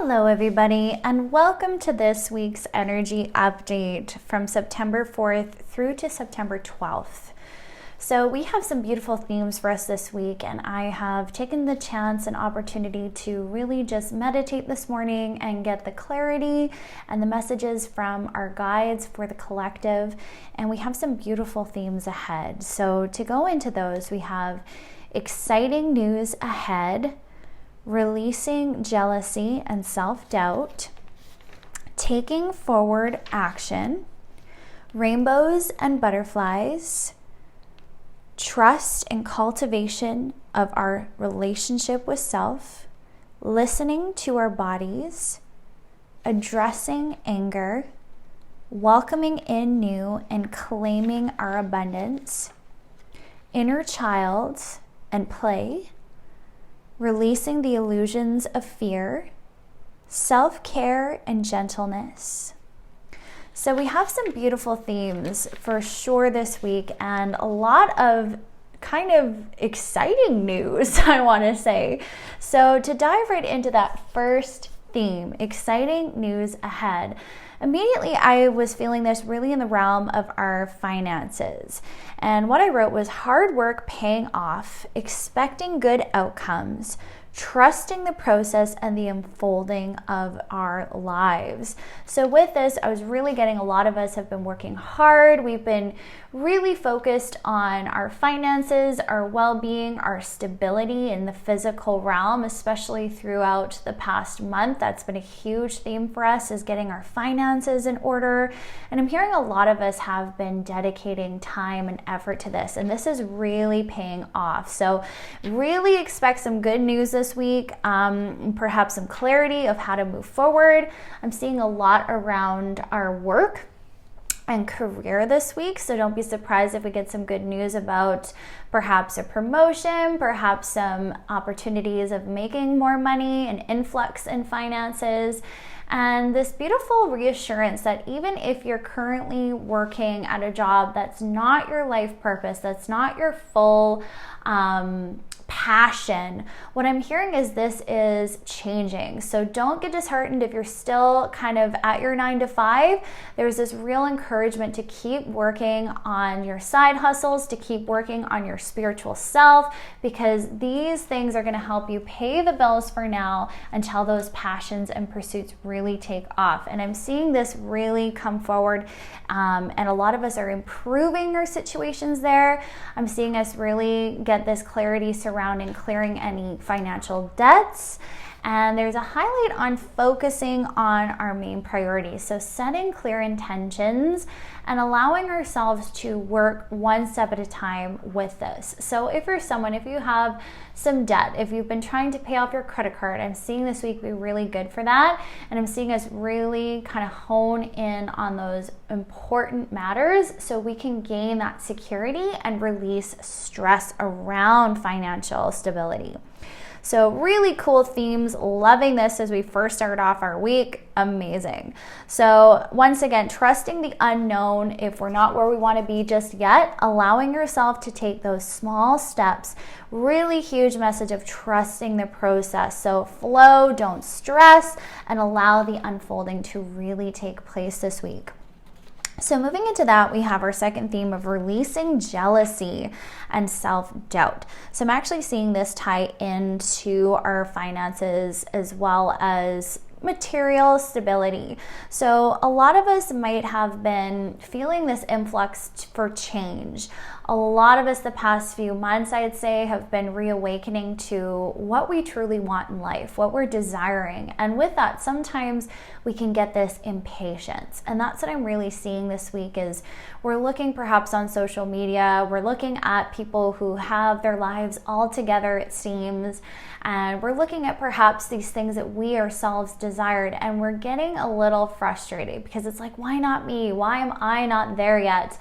Hello everybody, and welcome to this week's energy update from September 4th through to September 12th. So we have some beautiful themes for us this week, and I have taken the chance and opportunity to really just meditate this morning and get the clarity and the messages from our guides for the collective, and we have some beautiful themes ahead. So to go into those, we have exciting news ahead, releasing jealousy and self-doubt, taking forward action, rainbows and butterflies, trust and cultivation of our relationship with self, listening to our bodies, addressing anger, welcoming in new and claiming our abundance, inner child and play, releasing the illusions of fear, self-care, and gentleness. So we have some beautiful themes for sure this week, and a lot of kind of exciting news, I want to say. So to dive right into that first theme, exciting news ahead, immediately I was feeling this really in the realm of our finances. And what I wrote was hard work paying off, expecting good outcomes, trusting the process and the unfolding of our lives. So with this, I was really getting a lot of us have been working hard. We've been really focused on our finances, our well-being, our stability in the physical realm, especially throughout the past month. That's been a huge theme for us, is getting our finances in order. And I'm hearing a lot of us have been dedicating time and effort to this, and this is really paying off. So really expect some good news this week, perhaps some clarity of how to move forward. I'm seeing a lot around our work and career this week, so don't be surprised if we get some good news about perhaps a promotion, perhaps some opportunities of making more money, an influx in finances, and this beautiful reassurance that even if you're currently working at a job that's not your life purpose, that's not your full passion, what I'm hearing is this is changing. So don't get disheartened if you're still kind of at your 9 to 5. There's this real encouragement to keep working on your side hustles, to keep working on your spiritual self, because these things are going to help you pay the bills for now until those passions and pursuits really take off. And I'm seeing this really come forward, and a lot of us are improving our situations there. I'm seeing us really get this clarity surrounding clearing any financial debts. And there's a highlight on focusing on our main priorities. So setting clear intentions and allowing ourselves to work one step at a time with this. So if you're someone, if you have some debt, if you've been trying to pay off your credit card, I'm seeing this week be really good for that. And I'm seeing us really kind of hone in on those important matters so we can gain that security and release stress around financial stability. So really cool themes, loving this as we first start off our week, amazing. So once again, trusting the unknown if we're not where we want to be just yet, allowing yourself to take those small steps, really huge message of trusting the process. So flow, don't stress, and allow the unfolding to really take place this week. So moving into that, we have our second theme of releasing jealousy and self-doubt. So I'm actually seeing this tie into our finances as well as material stability. So a lot of us might have been feeling this influx for change. A lot of us the past few months, I'd say, have been reawakening to what we truly want in life, what we're desiring. And with that, sometimes we can get this impatience. And that's what I'm really seeing this week is we're looking perhaps on social media, we're looking at people who have their lives all together, it seems, and we're looking at perhaps these things that we ourselves desired, and we're getting a little frustrated because it's like, why not me? Why am I not there yet?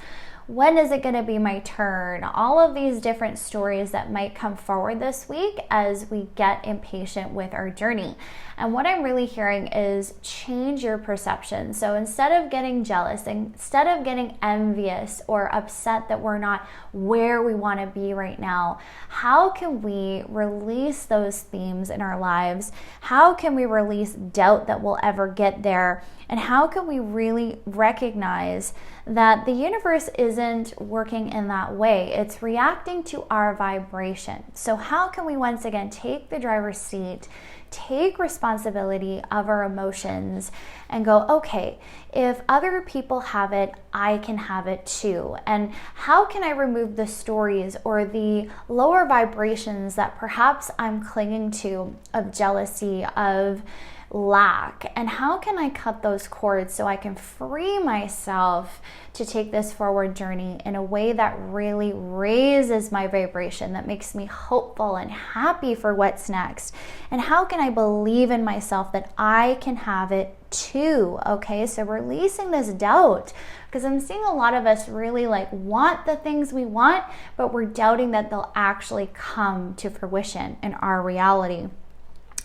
When is it going to be my turn? All of these different stories that might come forward this week as we get impatient with our journey. And what I'm really hearing is change your perception. So instead of getting jealous, instead of getting envious or upset that we're not where we want to be right now, how can we release those themes in our lives? How can we release doubt that we'll ever get there? And how can we really recognize that the universe isn't working in that way? It's reacting to our vibration. So how can we once again take the driver's seat, take responsibility of our emotions, and go, okay, if other people have it, I can have it too. And how can I remove the stories or the lower vibrations that perhaps I'm clinging to of jealousy, of lack, and how can I cut those cords so I can free myself to take this forward journey in a way that really raises my vibration, that makes me hopeful and happy for what's next? And how can I believe in myself that I can have it too? Okay, so releasing this doubt, because I'm seeing a lot of us really want the things we want, but we're doubting that they'll actually come to fruition in our reality.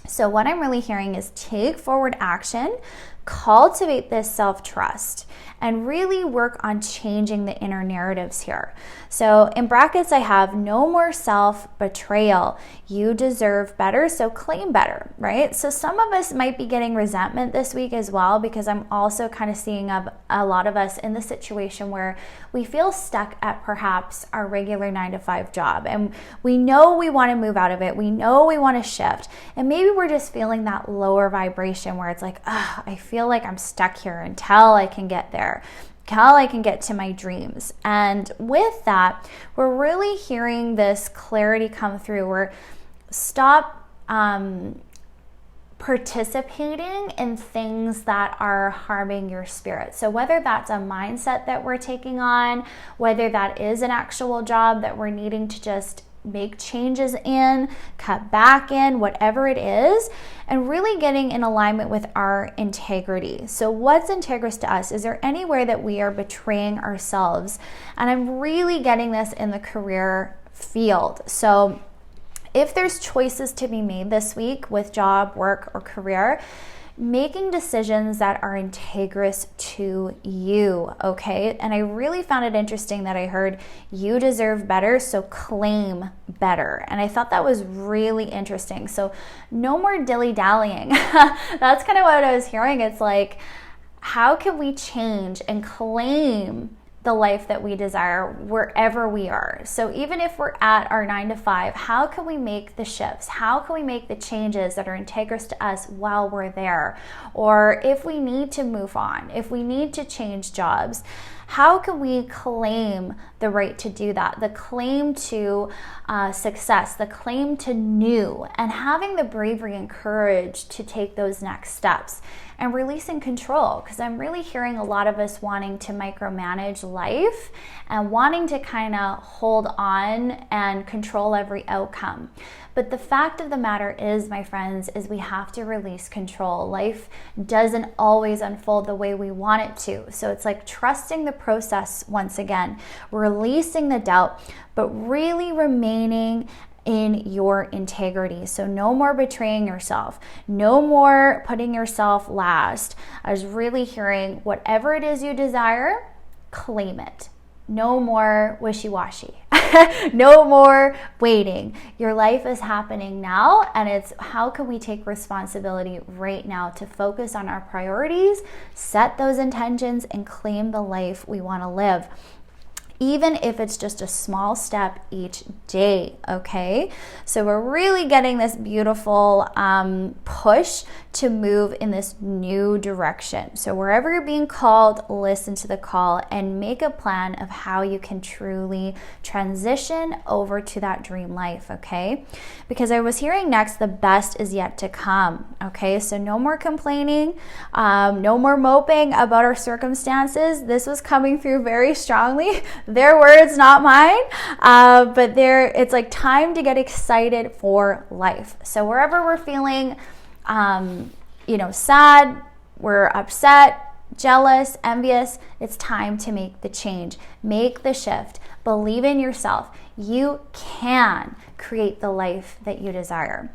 So what I'm really hearing is take forward action, cultivate this self-trust, and really work on changing the inner narratives here. So in brackets, I have no more self-betrayal. You deserve better, so claim better, right? So some of us might be getting resentment this week as well, because I'm also kind of seeing a lot of us in the situation where we feel stuck at perhaps our regular 9-to-5 job, and we know we want to move out of it. We know we want to shift, and maybe we're just feeling that lower vibration where it's like, I feel like I'm stuck here until I can get there, until I can get to my dreams. And with that, we're really hearing this clarity come through where stop participating in things that are harming your spirit. So whether that's a mindset that we're taking on, whether that is an actual job that we're needing to just make changes in, cut back in, whatever it is, and really getting in alignment with our integrity. So what's integrous to us? Is there anywhere that we are betraying ourselves? And I'm really getting this in the career field. So if there's choices to be made this week with job, work, or career, making decisions that are integrous to you, okay? And I really found it interesting that I heard you deserve better, so claim better. And I thought that was really interesting. So no more dilly-dallying. That's kind of what I was hearing. It's like, how can we change and claim the life that we desire wherever we are? So even if we're at our 9-to-5, how can we make the shifts? How can we make the changes that are integrous to us while we're there? Or if we need to move on, if we need to change jobs, how can we claim the right to do that? The claim to success, the claim to new, and having the bravery and courage to take those next steps. And releasing control, because I'm really hearing a lot of us wanting to micromanage life and wanting to kind of hold on and control every outcome. But the fact of the matter is, my friends, is we have to release control. Life doesn't always unfold the way we want it to. So it's like trusting the process once again, releasing the doubt, but really remaining in your integrity. So no more betraying yourself, no more putting yourself last. I was really hearing whatever it is you desire, claim it. No more wishy-washy. No more waiting. Your life is happening now, and it's how can we take responsibility right now to focus on our priorities, set those intentions, and claim the life we want to live. Even if it's just a small step each day, okay? So we're really getting this beautiful push to move in this new direction. So wherever you're being called, listen to the call and make a plan of how you can truly transition over to that dream life, okay? Because I was hearing next, the best is yet to come, okay? So no more complaining, no more moping about our circumstances. This was coming through very strongly. Their words, not mine, but it's like time to get excited for life. So wherever we're feeling, sad, we're upset, jealous, envious, it's time to make the change. Make the shift. Believe in yourself. You can create the life that you desire.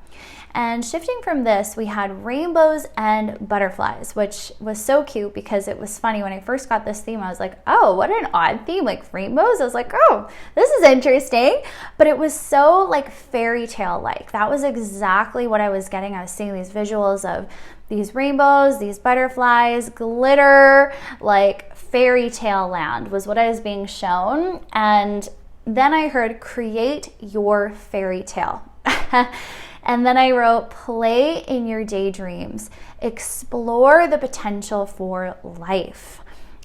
And shifting from this, we had rainbows and butterflies, which was so cute because it was funny. When I first got this theme, I was like, oh, what an odd theme, like rainbows. I was like, oh, this is interesting. But it was so like fairy tale like. That was exactly what I was getting. I was seeing these visuals of these rainbows, these butterflies, glitter, like fairy tale land was what I was being shown. And then I heard, create your fairy tale. And then I wrote, play in your daydreams, explore the potential for life.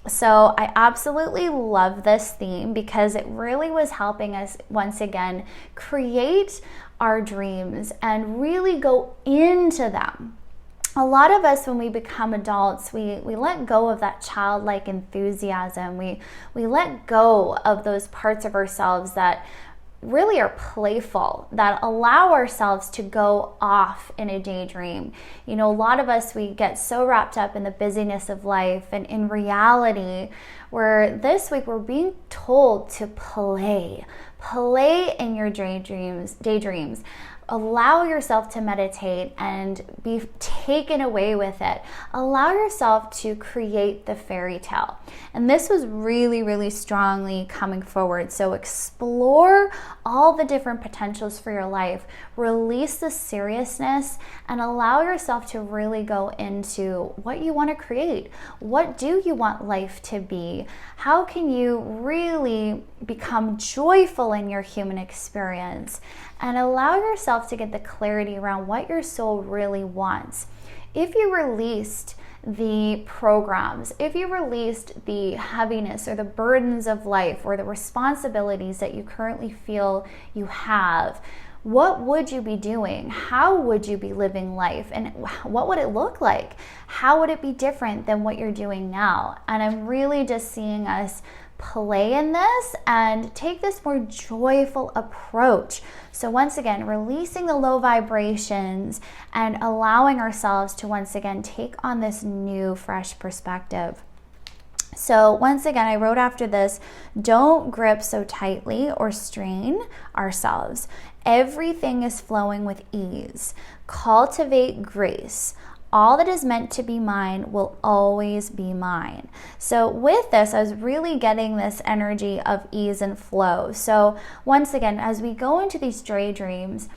So I absolutely love this theme because it really was helping us once again create our dreams and really go into them. A lot of us, when we become adults, we let go of that childlike enthusiasm. We let go of those parts of ourselves that really are playful, that allow ourselves to go off in a daydream. You know, a lot of us, we get so wrapped up in the busyness of life, and in reality, where this week we're being told to play in your daydreams. Allow yourself to meditate and be taken away with it. Allow yourself to create the fairy tale. And this was really, really strongly coming forward. So explore all the different potentials for your life. Release the seriousness and allow yourself to really go into what you want to create. What do you want life to be? How can you really become joyful in your human experience? And allow yourself to get the clarity around what your soul really wants. If you released the programs, if you released the heaviness or the burdens of life or the responsibilities that you currently feel you have, what would you be doing? How would you be living life? And what would it look like? How would it be different than what you're doing now? And I'm really just seeing us play in this and take this more joyful approach. So once again, releasing the low vibrations and allowing ourselves to once again take on this new, fresh perspective. So once again, I wrote after this, don't grip so tightly or strain ourselves. Everything is flowing with ease. Cultivate grace. All that is meant to be mine will always be mine. So with this, I was really getting this energy of ease and flow. So once again, as we go into these daydreams,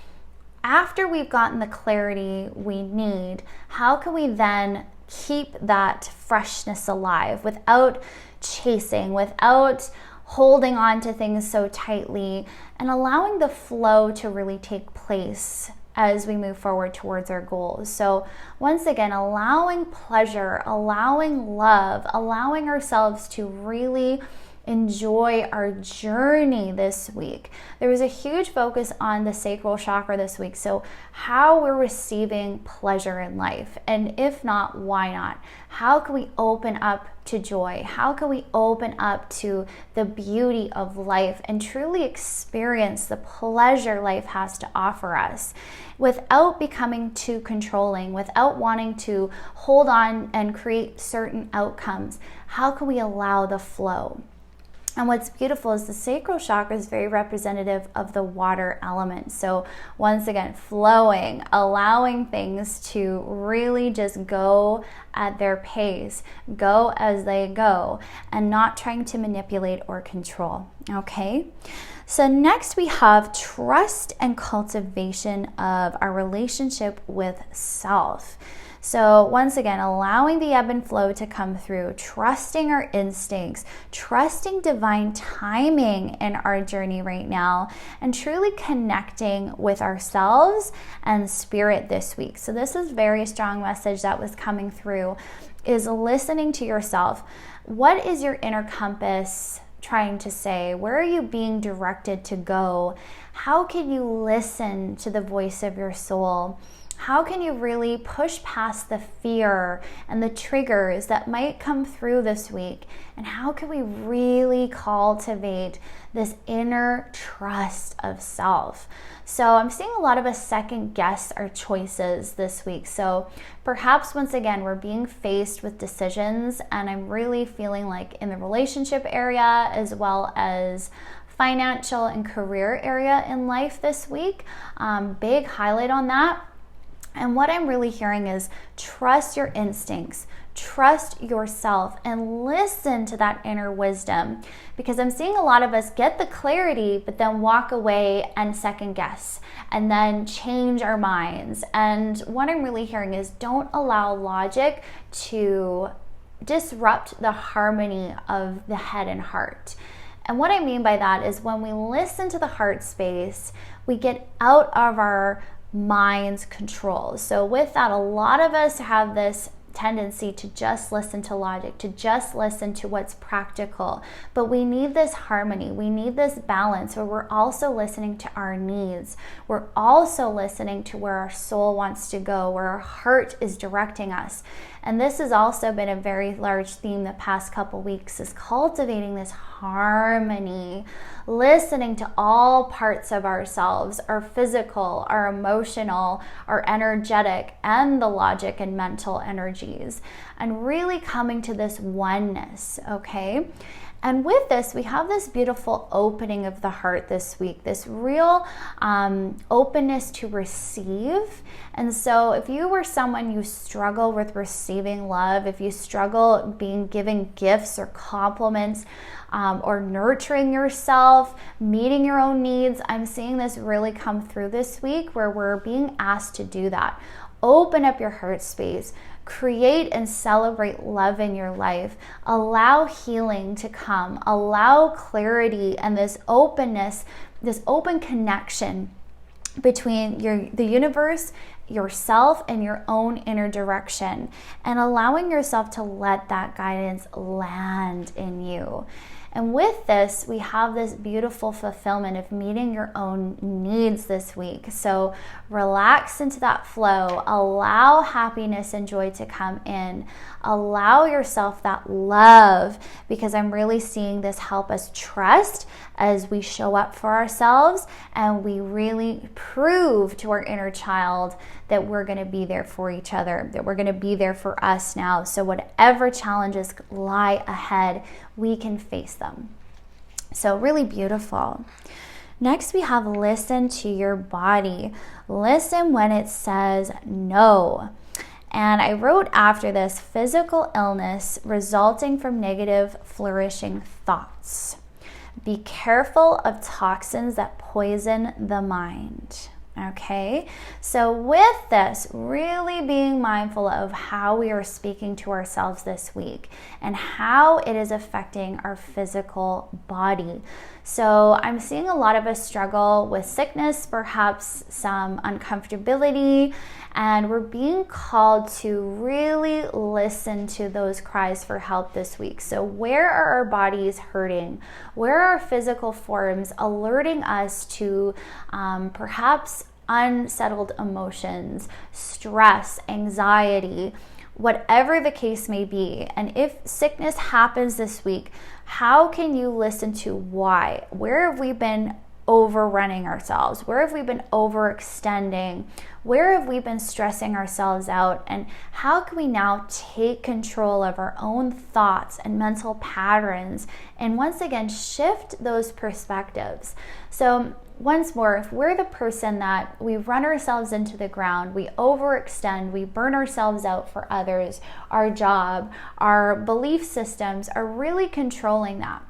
after we've gotten the clarity we need, how can we then keep that freshness alive without chasing, without holding on to things so tightly, and allowing the flow to really take place as we move forward towards our goals. So once again, allowing pleasure, allowing love, allowing ourselves to really enjoy our journey this week. There was a huge focus on the sacral chakra this week. So how we're receiving pleasure in life. And if not, why not? How can we open up to joy? How can we open up to the beauty of life and truly experience the pleasure life has to offer us without becoming too controlling, without wanting to hold on and create certain outcomes? How can we allow the flow? And what's beautiful is the sacral chakra is very representative of the water element. So once again, flowing, allowing things to really just go at their pace, go as they go, and not trying to manipulate or control, okay? So next we have trust and cultivation of our relationship with self. So once again, allowing the ebb and flow to come through, trusting our instincts, trusting divine timing in our journey right now, and truly connecting with ourselves and spirit this week. So this is a very strong message that was coming through, is listening to yourself. What is your inner compass trying to say? Where are you being directed to go? How can you listen to the voice of your soul? How can you really push past the fear and the triggers that might come through this week? And how can we really cultivate this inner trust of self? So I'm seeing a lot of us second guess our choices this week. So perhaps once again, we're being faced with decisions, and I'm really feeling like in the relationship area as well as financial and career area in life this week. Big highlight on that. And what I'm really hearing is trust your instincts, trust yourself, and listen to that inner wisdom. Because I'm seeing a lot of us get the clarity, but then walk away and second guess, and then change our minds. And what I'm really hearing is don't allow logic to disrupt the harmony of the head and heart. And what I mean by that is when we listen to the heart space, we get out of our mind's control. So with that, a lot of us have this tendency to just listen to logic, to just listen to what's practical. But we need this harmony. We need this balance where we're also listening to our needs. We're also listening to where our soul wants to go, where our heart is directing us. And this has also been a very large theme the past couple weeks, is cultivating this harmony, listening to all parts of ourselves, our physical, our emotional, our energetic, and the logic and mental energies, and really coming to this oneness, okay? And with this, we have this beautiful opening of the heart this week, this real openness to receive. And so if you were someone you struggle with receiving love, if you struggle giving gifts or compliments, or nurturing yourself, meeting your own needs, I'm seeing this really come through this week where we're being asked to do that. Open up your heart space. Create and celebrate love in your life. Allow healing to come. Allow clarity and this openness, this open connection between the universe, yourself, and your own inner direction, and allowing yourself to let that guidance land in you. And with this, we have this beautiful fulfillment of meeting your own needs this week. So relax into that flow. Allow happiness and joy to come in. Allow yourself that love, because I'm really seeing this help us trust as we show up for ourselves and we really prove to our inner child that we're going to be there for each other, that we're going to be there for us now. So whatever challenges lie ahead, we can face them. So really beautiful. Next, we have listen to your body. Listen when it says no. And I wrote after this, physical illness resulting from negative flourishing thoughts. Be careful of toxins that poison the mind. Okay, so with this, really being mindful of how we are speaking to ourselves this week and how it is affecting our physical body. So I'm seeing a lot of us struggle with sickness, perhaps some uncomfortability, and we're being called to really listen to those cries for help this week. So where are our bodies hurting? Where are our physical forms alerting us to perhaps unsettled emotions, stress, anxiety, whatever the case may be? And if sickness happens this week, how can you listen to why? Where have we been overrunning ourselves? Where have we been overextending? Where have we been stressing ourselves out? And how can we now take control of our own thoughts and mental patterns and once again shift those perspectives? So once more, if we're the person that we run ourselves into the ground, we overextend, we burn ourselves out for others, our job, our belief systems are really controlling that.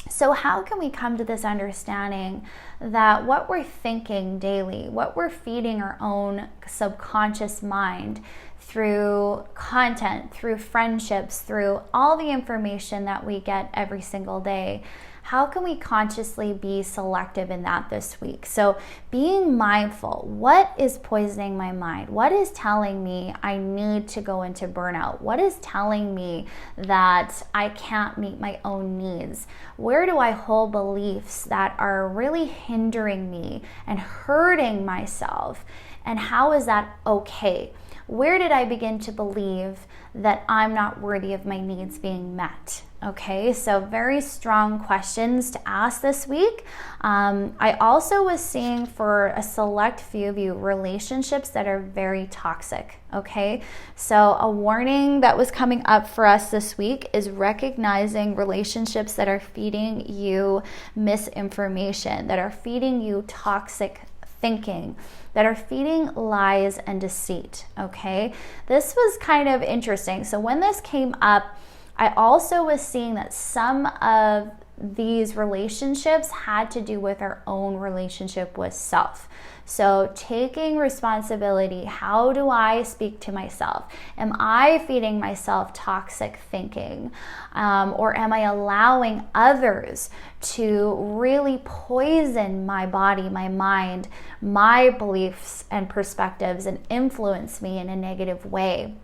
So how can we come to this understanding that what we're thinking daily, what we're feeding our own subconscious mind through content, through friendships, through all the information that we get every single day, how can we consciously be selective in that this week? So being mindful, what is poisoning my mind? What is telling me I need to go into burnout? What is telling me that I can't meet my own needs? Where do I hold beliefs that are really hindering me and hurting myself? And how is that okay? Where did I begin to believe that I'm not worthy of my needs being met? Okay, so very strong questions to ask this week. I also was seeing for a select few of you relationships that are very toxic. Okay, so a warning that was coming up for us this week is recognizing relationships that are feeding you misinformation, that are feeding you toxic thinking, that are feeding lies and deceit. Okay, this was kind of interesting. So when this came up, I also was seeing that some of these relationships had to do with our own relationship with self. So taking responsibility, how do I speak to myself? Am I feeding myself toxic thinking? Or am I allowing others to really poison my body, my mind, my beliefs and perspectives and influence me in a negative way?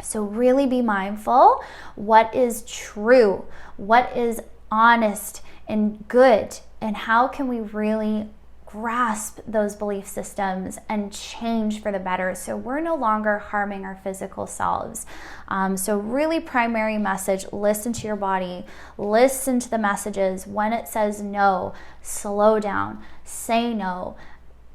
So really be mindful what is true, what is honest and good, and how can we really grasp those belief systems and change for the better so we're no longer harming our physical selves. So really primary message, listen to your body, listen to the messages. When it says no, slow down, say no.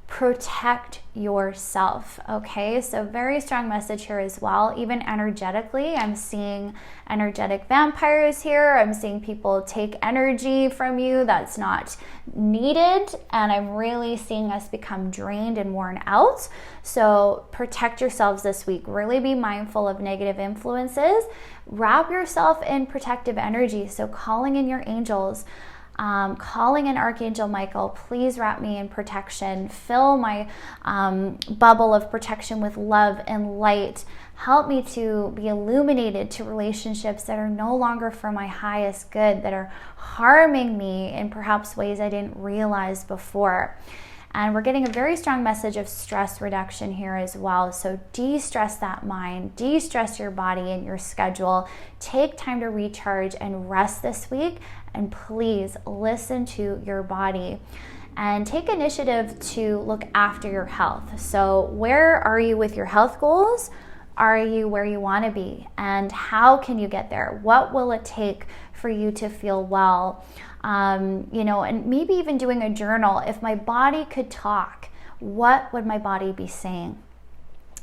Protect yourself, okay? So very strong message here as well. Even energetically, I'm seeing energetic vampires here. I'm seeing people take energy from you that's not needed, and I'm really seeing us become drained and worn out. So protect yourselves this week. Really be mindful of negative influences. Wrap yourself in protective energy. So calling in your angels, calling in Archangel Michael, please wrap me in protection. Fill my bubble of protection with love and light. Help me to be illuminated to relationships that are no longer for my highest good, that are harming me in perhaps ways I didn't realize before. And we're getting a very strong message of stress reduction here as well. So de-stress that mind, de-stress your body and your schedule. Take time to recharge and rest this week. And please listen to your body and take initiative to look after your health. So where are you with your health goals? Are you where you want to be? And how can you get there? What will it take for you to feel well? And maybe even doing a journal. If my body could talk, what would my body be saying?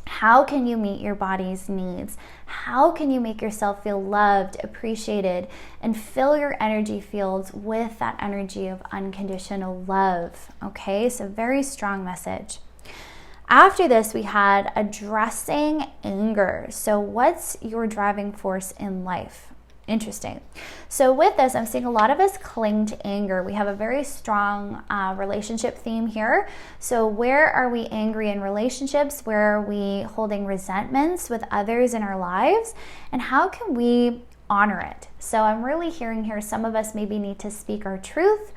How can you meet your body's needs? How can you make yourself feel loved, appreciated, and fill your energy fields with that energy of unconditional love? Okay, so very strong message. After this, we had addressing anger. So what's your driving force in life? Interesting. So with this, I'm seeing a lot of us cling to anger. We have a very strong relationship theme here. So where are we angry in relationships? Where are we holding resentments with others in our lives? And how can we honor it? So I'm really hearing here some of us maybe need to speak our truth.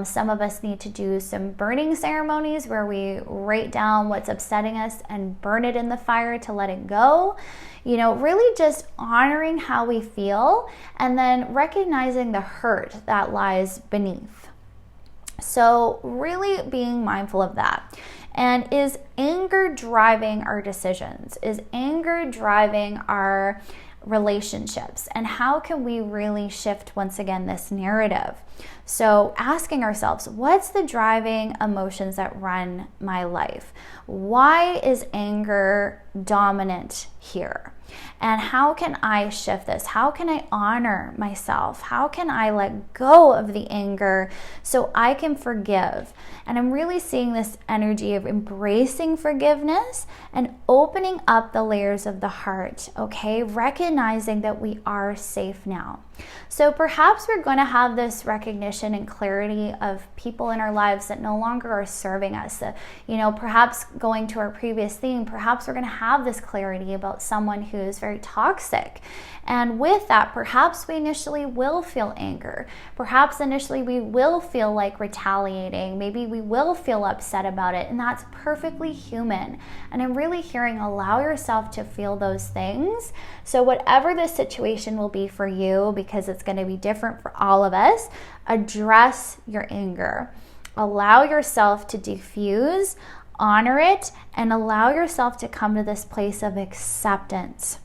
Some of us need to do some burning ceremonies where we write down what's upsetting us and burn it in the fire to let it go. Really just honoring how we feel and then recognizing the hurt that lies beneath. So really being mindful of that. And is anger driving our decisions? Is anger driving our relationships? And how can we really shift once again this narrative? So asking ourselves, what's the driving emotions that run my life? Why is anger dominant here? And how can I shift this? How can I honor myself? How can I let go of the anger so I can forgive? And I'm really seeing this energy of embracing forgiveness and opening up the layers of the heart, okay? Recognizing that we are safe now. So perhaps we're going to have this recognition and clarity of people in our lives that no longer are serving us. Perhaps going to our previous theme, perhaps we're going to have this clarity about someone who is very toxic. And with that, perhaps we initially will feel anger. Perhaps initially we will feel like retaliating. Maybe we will feel upset about it, and that's perfectly human. And I'm really hearing allow yourself to feel those things. So whatever the situation will be for you, because it's going to be different for all of us, address your anger. Allow yourself to diffuse. honor it, and allow yourself to come to this place of acceptance.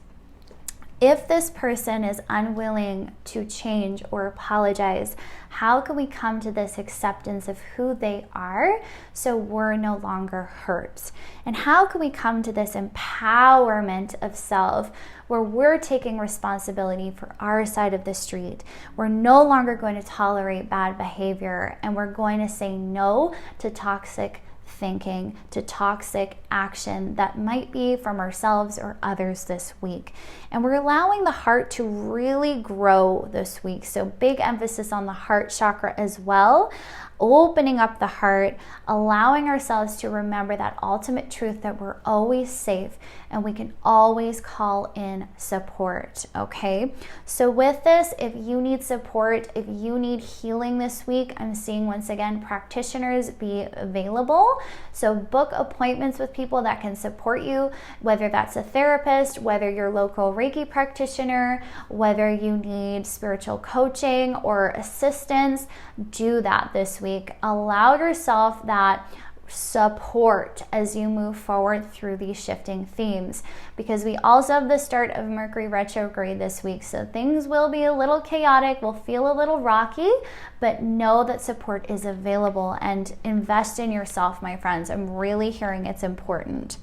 If this person is unwilling to change or apologize, how can we come to this acceptance of who they are so we're no longer hurt? And how can we come to this empowerment of self where we're taking responsibility for our side of the street? We're no longer going to tolerate bad behavior, and we're going to say no to toxic thinking, to toxic action that might be from ourselves or others this week. And we're allowing the heart to really grow this week. So big emphasis on the heart chakra as well. Opening up the heart, allowing ourselves to remember that ultimate truth that we're always safe and we can always call in support, okay? So with this, if you need support, if you need healing this week, I'm seeing once again practitioners be available. So book appointments with people that can support you, whether that's a therapist, whether you're local Reiki practitioner, whether you need spiritual coaching or assistance, do that this week. Allow yourself that support as you move forward through these shifting themes, because we also have the start of Mercury retrograde this week, so things will be a little chaotic, will feel a little rocky, but know that support is available and invest in yourself, my friends. I'm really hearing it's important.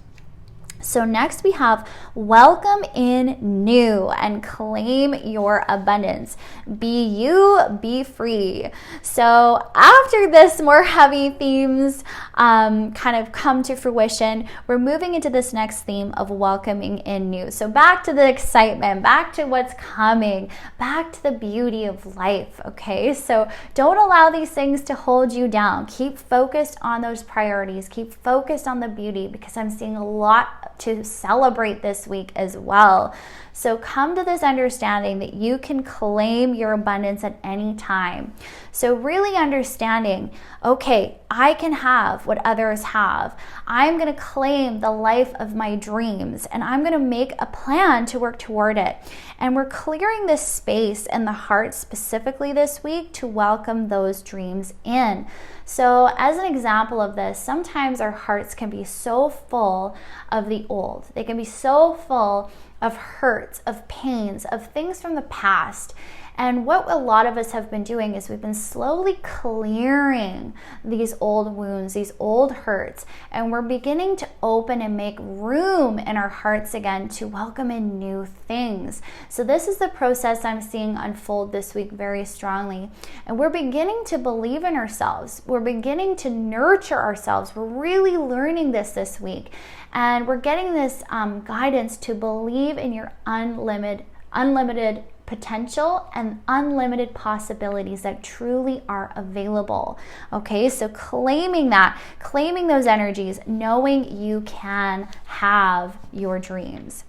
So next we have welcome in new and claim your abundance. Be you, be free. So after this more heavy themes kind of come to fruition, we're moving into this next theme of welcoming in new. So back to the excitement, back to what's coming, back to the beauty of life, okay? So don't allow these things to hold you down. Keep focused on those priorities. Keep focused on the beauty, because I'm seeing a lot to celebrate this week as well. So come to this understanding that you can claim your abundance at any time. So really understanding, okay, I can have what others have. I'm going to claim the life of my dreams, and I'm going to make a plan to work toward it. And we're clearing this space in the heart specifically this week to welcome those dreams in. So as an example of this, sometimes our hearts can be so full of the old. They can be so full of hurts, of pains, of things from the past. And what a lot of us have been doing is we've been slowly clearing these old wounds, these old hurts, and we're beginning to open and make room in our hearts again to welcome in new things. So this is the process I'm seeing unfold this week very strongly. And we're beginning to believe in ourselves. We're beginning to nurture ourselves. We're really learning this week. And we're getting this guidance to believe in your unlimited potential and unlimited possibilities that truly are available. Okay, so claiming that, claiming those energies, knowing you can have your dreams.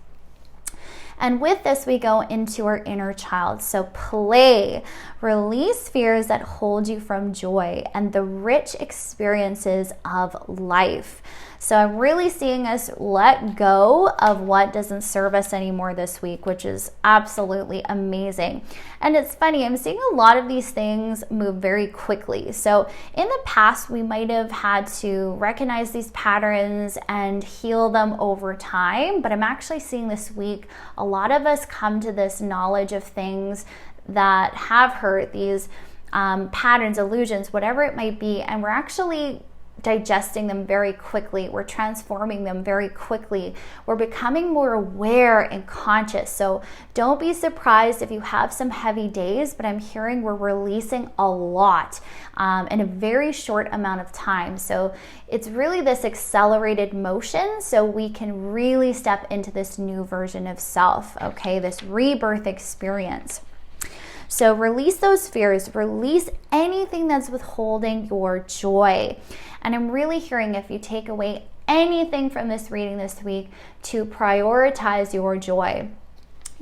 And with this, we go into our inner child. So play, release fears that hold you from joy and the rich experiences of life. So I'm really seeing us let go of what doesn't serve us anymore this week, which is absolutely amazing. And it's funny, I'm seeing a lot of these things move very quickly. So in the past, we might have had to recognize these patterns and heal them over time, but I'm actually seeing this week, a lot of us come to this knowledge of things that have hurt, these patterns, illusions, whatever it might be, and we're actually digesting them very quickly. We're transforming them very quickly. We're becoming more aware and conscious. So don't be surprised if you have some heavy days, but I'm hearing we're releasing a lot in a very short amount of time. So it's really this accelerated motion so we can really step into this new version of self, okay? This rebirth experience. So release those fears, release anything that's withholding your joy. And I'm really hearing, if you take away anything from this reading this week, to prioritize your joy.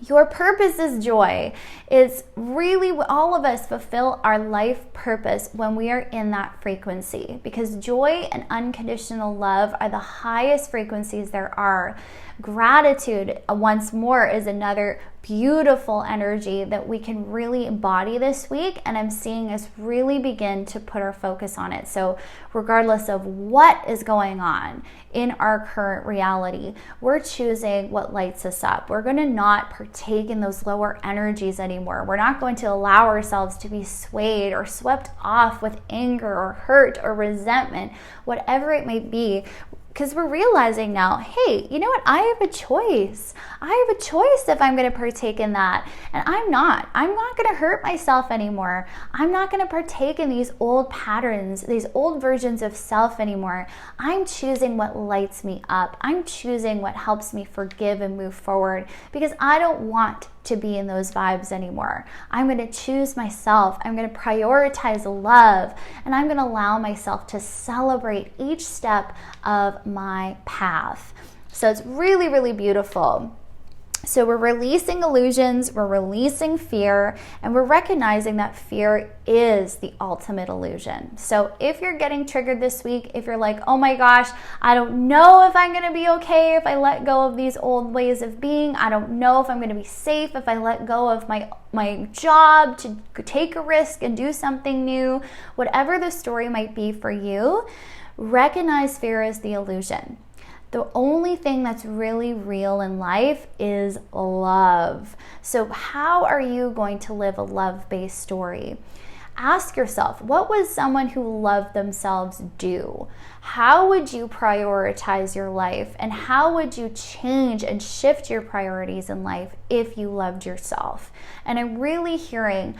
Your purpose is joy. It's really, all of us fulfill our life purpose when we are in that frequency, because joy and unconditional love are the highest frequencies there are. Gratitude, once more, is another beautiful energy that we can really embody this week, and I'm seeing us really begin to put our focus on it. So regardless of what is going on in our current reality, we're choosing what lights us up. We're going to not partake in those lower energies anymore. We're not going to allow ourselves to be swayed or swept off with anger or hurt or resentment, whatever it may be. Because we're realizing now, hey, you know what? I have a choice. I have a choice if I'm going to partake in that. And I'm not going to hurt myself anymore. I'm not going to partake in these old patterns, these old versions of self anymore. I'm choosing what lights me up. I'm choosing what helps me forgive and move forward, because I don't want to be in those vibes anymore. I'm going to choose myself. I'm going to prioritize love, and I'm going to allow myself to celebrate each step of my path. So it's really, really beautiful. So we're releasing illusions, we're releasing fear, and we're recognizing that fear is the ultimate illusion. So if you're getting triggered this week, if you're like, oh my gosh, I don't know if I'm going to be okay if I let go of these old ways of being. I don't know if I'm going to be safe if I let go of my job to take a risk and do something new. Whatever the story might be for you, recognize fear as the illusion. The only thing that's really real in life is love. So how are you going to live a love-based story? Ask yourself, what would someone who loved themselves do? How would you prioritize your life? And how would you change and shift your priorities in life if you loved yourself? And I'm really hearing,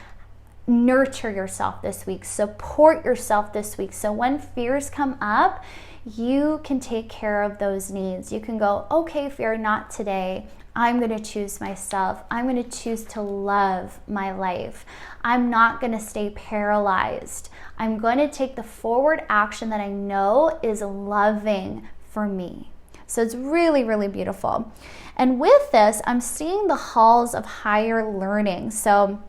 nurture yourself this week, support yourself this week. So when fears come up, you can take care of those needs. You can go, okay, fear, not today. I'm going to choose myself. I'm going to choose to love my life. I'm not going to stay paralyzed. I'm going to take the forward action that I know is loving for me. So it's really, really beautiful. And with this, I'm seeing the halls of higher learning. So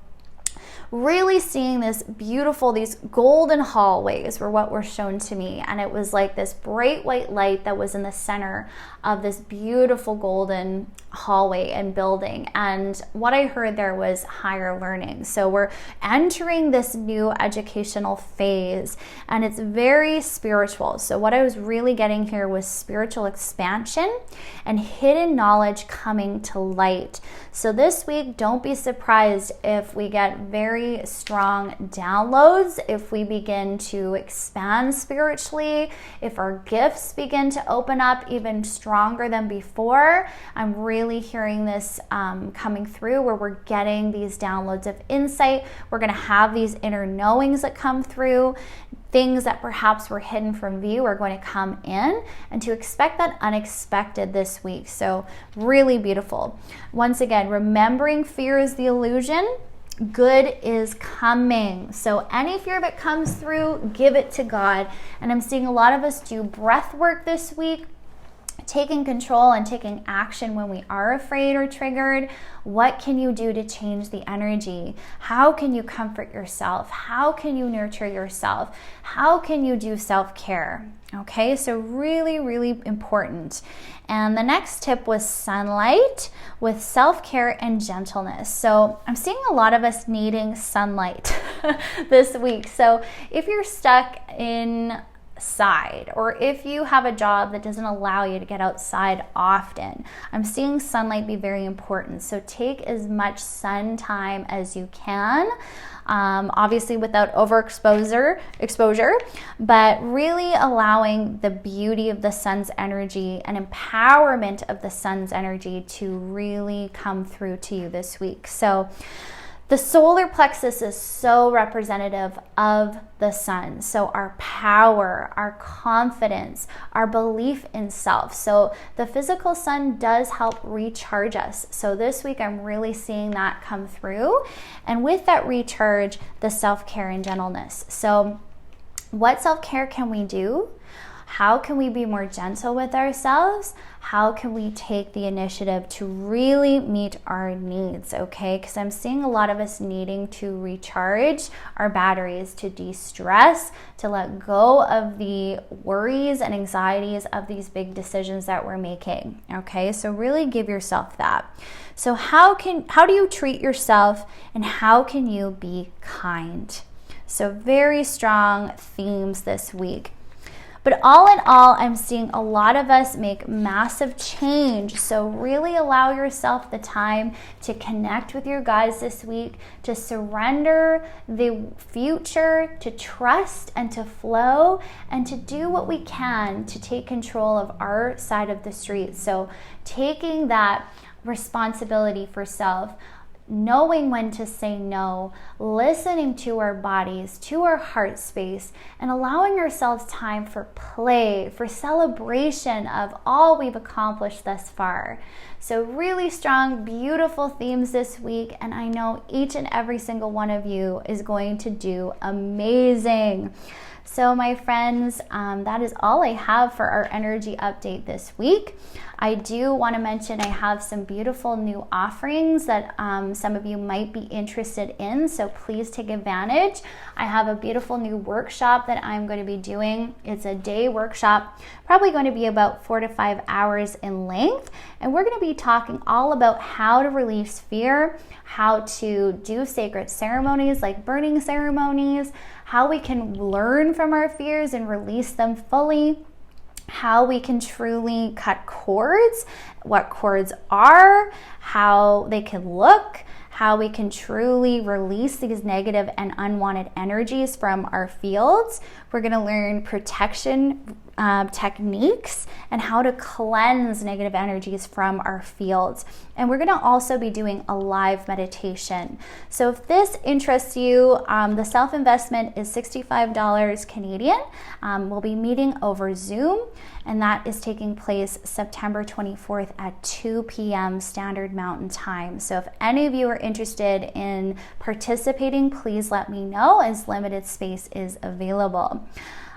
really seeing this beautiful, these golden hallways were what were shown to me. And it was like this bright white light that was in the center of this beautiful golden hallway and building. And what I heard there was higher learning. So we're entering this new educational phase, and it's very spiritual. So what I was really getting here was spiritual expansion and hidden knowledge coming to light. So this week, don't be surprised if we get very strong downloads, if we begin to expand spiritually, if our gifts begin to open up even stronger than before. I'm really hearing this coming through, where we're getting these downloads of insight. We're going to have these inner knowings that come through. Things that perhaps were hidden from view are going to come in, and to expect that unexpected this week. So really beautiful. Once again, remembering fear is the illusion. Good is coming. So any fear that comes through, give it to God. And I'm seeing a lot of us do breath work this week, taking control and taking action when we are afraid or triggered. What can you do to change the energy? How can you comfort yourself? How can you nurture yourself? How can you do self-care? Okay, so really, really important. And the next tip was sunlight with self-care and gentleness. So I'm seeing a lot of us needing sunlight this week. So if you're stuck inside, or if you have a job that doesn't allow you to get outside often, I'm seeing sunlight be very important. So take as much sun time as you can. Obviously without overexposure, but really allowing the beauty of the sun's energy and empowerment of the sun's energy to really come through to you this week. So the solar plexus is so representative of the sun. So our power, our confidence, our belief in self. So the physical sun does help recharge us. So this week I'm really seeing that come through. And with that recharge, the self-care and gentleness. So what self-care can we do? How can we be more gentle with ourselves? How can we take the initiative to really meet our needs, okay? Because I'm seeing a lot of us needing to recharge our batteries, to de-stress, to let go of the worries and anxieties of these big decisions that we're making, okay? So really give yourself that. So how do you treat yourself, and how can you be kind? So very strong themes this week. But all in all, I'm seeing a lot of us make massive change. So really allow yourself the time to connect with your guides this week, to surrender the future, to trust and to flow, and to do what we can to take control of our side of the street. So taking that responsibility for self, knowing when to say no, listening to our bodies, to our heart space, and allowing ourselves time for play, for celebration of all we've accomplished thus far. So really strong, beautiful themes this week, and I know each and every single one of you is going to do amazing. So my friends, that is all I have for our energy update this week. I do want to mention I have some beautiful new offerings that some of you might be interested in, so please take advantage. I have a beautiful new workshop that I'm going to be doing. It's a day workshop, probably going to be about 4 to 5 hours in length, and we're going to be talking all about how to release fear, how to do sacred ceremonies like burning ceremonies, how we can learn from our fears and release them fully, how we can truly cut cords, what cords are, how they can look, how we can truly release these negative and unwanted energies from our fields. We're going to learn protection techniques and how to cleanse negative energies from our fields. And we're going to also be doing a live meditation. So if this interests you, the self-investment is $65 Canadian. We'll be meeting over Zoom, and that is taking place September 24th at 2 p.m. Standard Mountain Time. So if any of you are interested in participating, please let me know, as limited space is available.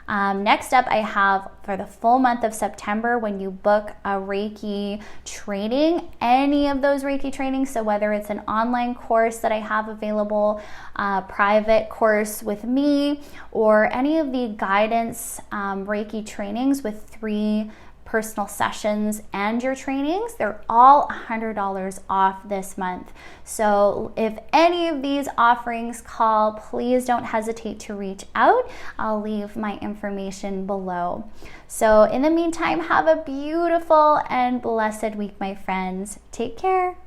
Next up, I have for the full month of September, when you book a Reiki training, any of those Reiki trainings, so whether it's an online course that I have available, a private course with me, or any of the guidance Reiki trainings with 3 personal sessions and your trainings, they're all $100 off this month. So if any of these offerings call, please don't hesitate to reach out. I'll leave my information below. So in the meantime, have a beautiful and blessed week, my friends. Take care.